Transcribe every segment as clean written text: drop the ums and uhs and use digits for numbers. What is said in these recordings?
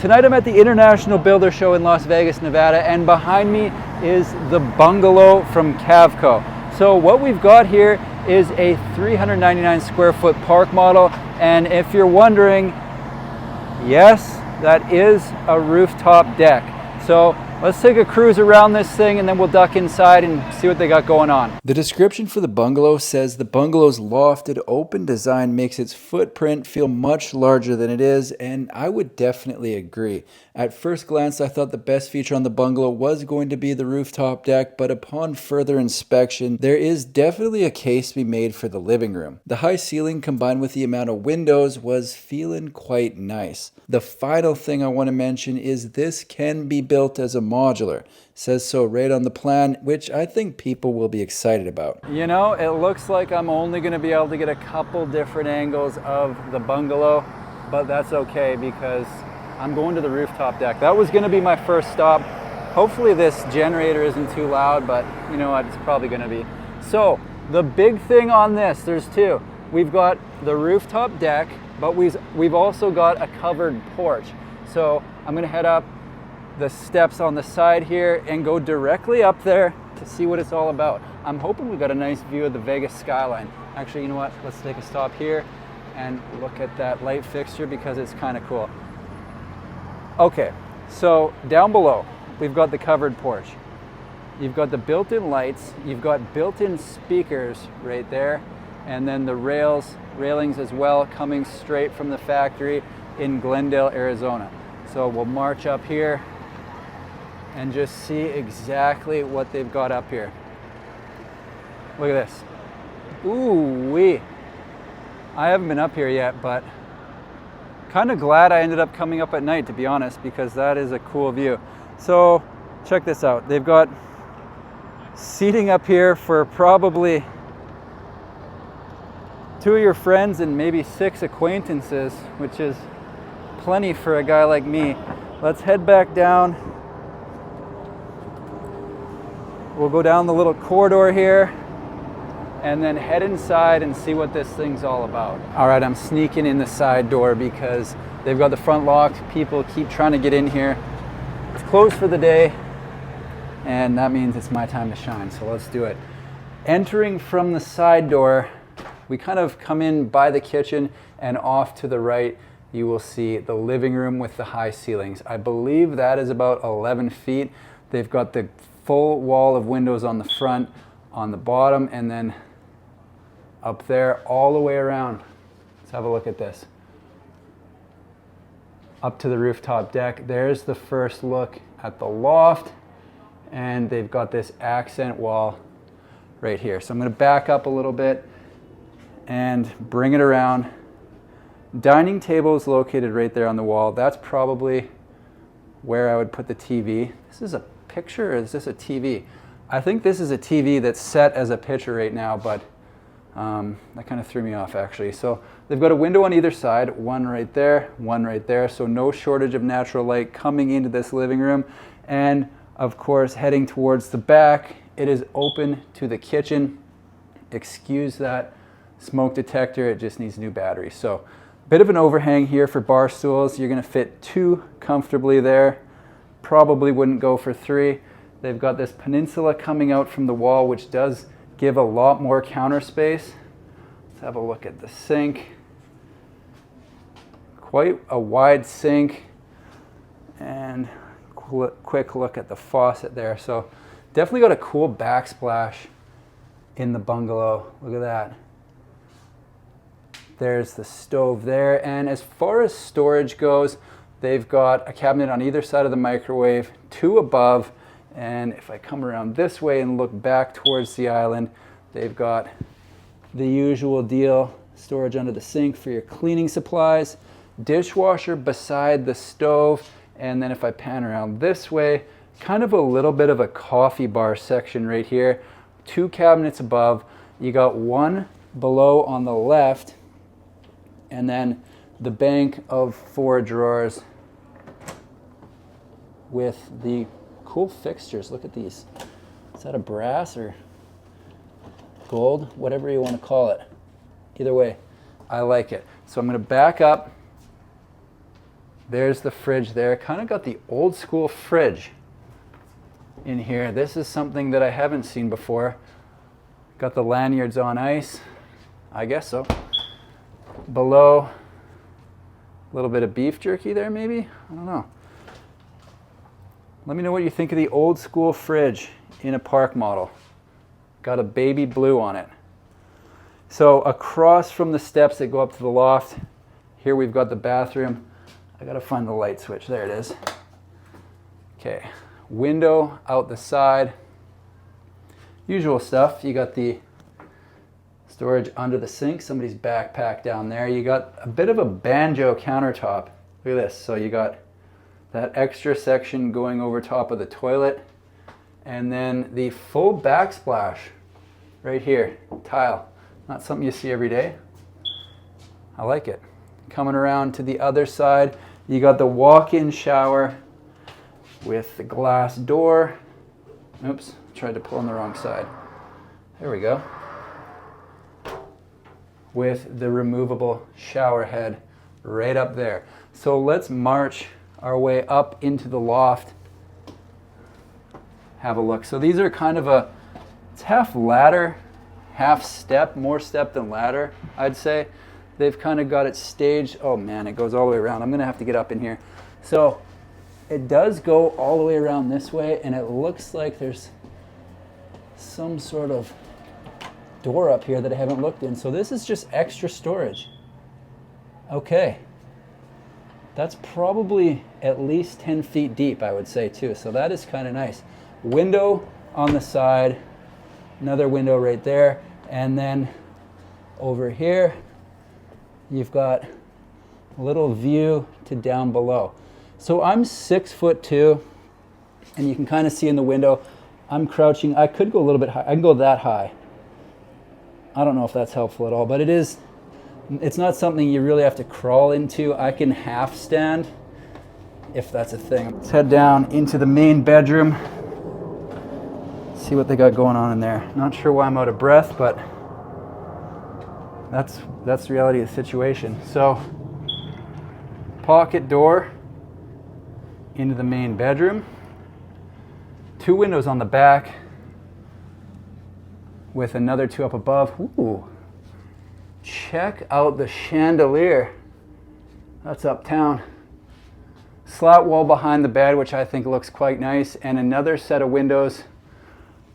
Tonight I'm at the International Builder Show in Las Vegas, Nevada, and behind me is the Bungalow from Cavco. So what we've got here is a 399 square foot park model, and if you're wondering, yes, that is a rooftop deck. So let's take a cruise around this thing and then we'll duck inside and see what they got going on. The description for the bungalow says the bungalow's lofted open design makes its footprint feel much larger than it is, and I would definitely agree. At first glance, I thought the best feature on the bungalow was going to be the rooftop deck, but upon further inspection, there is definitely a case to be made for the living room. The high ceiling combined with the amount of windows was feeling quite nice. The final thing I want to mention is this can be built as a modular. It says so right on the plan, which I think people will be excited about. You know, it looks like I'm only going to be able to get a couple different angles of the bungalow, but that's okay because I'm going to the rooftop deck. That was going to be my first stop. Hopefully this generator isn't too loud, but you know what, it's probably going to be. So the big thing on this, there's two. We've got the rooftop deck, but we've also got a covered porch. So I'm gonna head up the steps on the side here and go directly up there to see what it's all about. I'm hoping we got a nice view of the Vegas skyline. Actually, you know what? Let's take a stop here and look at that light fixture because it's kind of cool. Okay, so down below, we've got the covered porch. You've got the built-in lights, you've got built-in speakers right there, and then the railings as well, coming straight from the factory in Glendale, Arizona. So we'll march up here and just see exactly what they've got up here. Look at this. Ooh-wee. I haven't been up here yet, but kind of glad I ended up coming up at night, to be honest, because that is a cool view. So check this out. They've got seating up here for probably 2 of your friends and maybe 6 acquaintances, which is plenty for a guy like me. Let's head back down. We'll go down the little corridor here and then head inside and see what this thing's all about. All right, I'm sneaking in the side door because they've got the front locked. People keep trying to get in here. It's closed for the day, and that means it's my time to shine, so let's do it. Entering from the side door, we kind of come in by the kitchen, and off to the right, you will see the living room with the high ceilings. I believe that is about 11 feet. They've got the full wall of windows on the front, on the bottom, and then up there all the way around. Let's have a look at this. Up to the rooftop deck. There's the first look at the loft, and they've got this accent wall right here. So I'm going to back up a little bit and bring it around. Dining table is located right there on the wall. That's probably where I would put the TV. This is a picture, or is this a TV? I think this is a TV that's set as a picture right now, but that kind of threw me off actually. So they've got a window on either side, one right there, so no shortage of natural light coming into this living room. And of course, heading towards the back, it is open to the kitchen. Excuse that smoke detector, it just needs new batteries. So bit of an overhang here for bar stools. You're going to fit 2 comfortably there. Probably wouldn't go for 3. They've got this peninsula coming out from the wall, which does give a lot more counter space. Let's have a look at the sink. Quite a wide sink, and quick look at the faucet there. So definitely got a cool backsplash in the bungalow. Look at that. There's the stove there, and as far as storage goes, they've got a cabinet on either side of the microwave, 2 above, and if I come around this way and look back towards the island, they've got the usual deal, storage under the sink for your cleaning supplies, dishwasher beside the stove, and then if I pan around this way, kind of a little bit of a coffee bar section right here, 2 cabinets above, you got 1 below on the left, and then the bank of 4 drawers with the cool fixtures. Look at these. Is that a brass or gold? Whatever you want to call it. Either way, I like it. So I'm going to back up There's the fridge there. Kind of got the old school fridge in here. This is something that I haven't seen before. Got the lanyards on ice. I guess so. Below, a little bit of beef jerky there maybe? I don't know. Let me know what you think of the old school fridge in a park model. Got a baby blue on it. So across from the steps that go up to the loft, here we've got the bathroom. I gotta find the light switch. There it is. Okay, window out the side. Usual stuff. You got the storage under the sink, somebody's backpack down there. You got a bit of a banjo countertop. Look at this. So you got that extra section going over top of the toilet, and then the full backsplash right here, tile. Not something you see every day. I like it. Coming around to the other side, you got the walk-in shower with the glass door. Oops, tried to pull on the wrong side. There we go. With the removable shower head right up there. So let's march our way up into the loft. Have a look. So these are kind of it's half ladder, half step, more step than ladder, I'd say. They've kind of got it staged. Oh man, it goes all the way around. I'm gonna have to get up in here. So it does go all the way around this way, and it looks like there's some sort of door up here that I haven't looked in. So this is just extra storage. Okay. That's probably at least 10 feet deep, I would say too. So that is kind of nice. Window on the side, another window right there. And then over here, you've got a little view to down below. So I'm 6'2", and you can kind of see in the window, I'm crouching. I could go a little bit high. I can go that high. I don't know if that's helpful at all, but it's not something you really have to crawl into. I can half stand, if that's a thing. Let's head down into the main bedroom. See what they got going on in there. Not sure why I'm out of breath, but that's the reality of the situation. So, pocket door into the main bedroom. 2 windows on the back with another 2 up above. Ooh. Check out the chandelier. That's uptown. Slat wall behind the bed, which I think looks quite nice, and another set of windows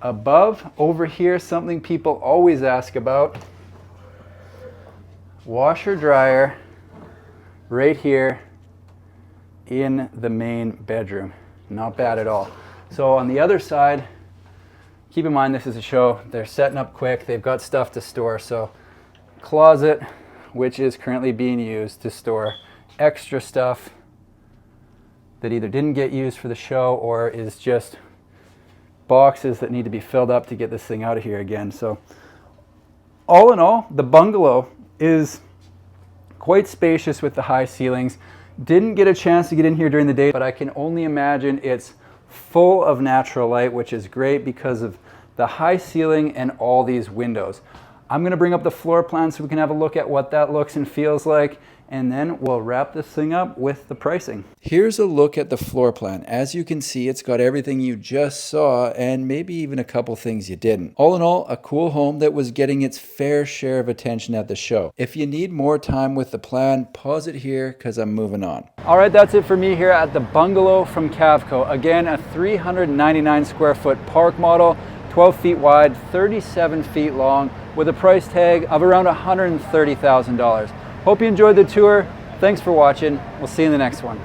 above. Over here, something people always ask about. Washer dryer right here in the main bedroom. Not bad at all. So on the other side, keep in mind this is a show. They're setting up quick. They've got stuff to store. So closet, which is currently being used to store extra stuff that either didn't get used for the show or is just boxes that need to be filled up to get this thing out of here again. So all in all, the bungalow is quite spacious with the high ceilings. Didn't get a chance to get in here during the day, but I can only imagine it's full of natural light, which is great because of the high ceiling and all these windows. I'm going to bring up the floor plan so we can have a look at what that looks and feels like, and then we'll wrap this thing up with the pricing. Here's a look at the floor plan. As you can see, it's got everything you just saw and maybe even a couple things you didn't. All in all, a cool home that was getting its fair share of attention at the show. If you need more time with the plan, pause it here because I'm moving on. All right, that's it for me here at the Bungalow from Cavco. Again, a 399 square foot park model, 12 feet wide, 37 feet long, with a price tag of around $130,000. Hope you enjoyed the tour. Thanks for watching. We'll see you in the next one.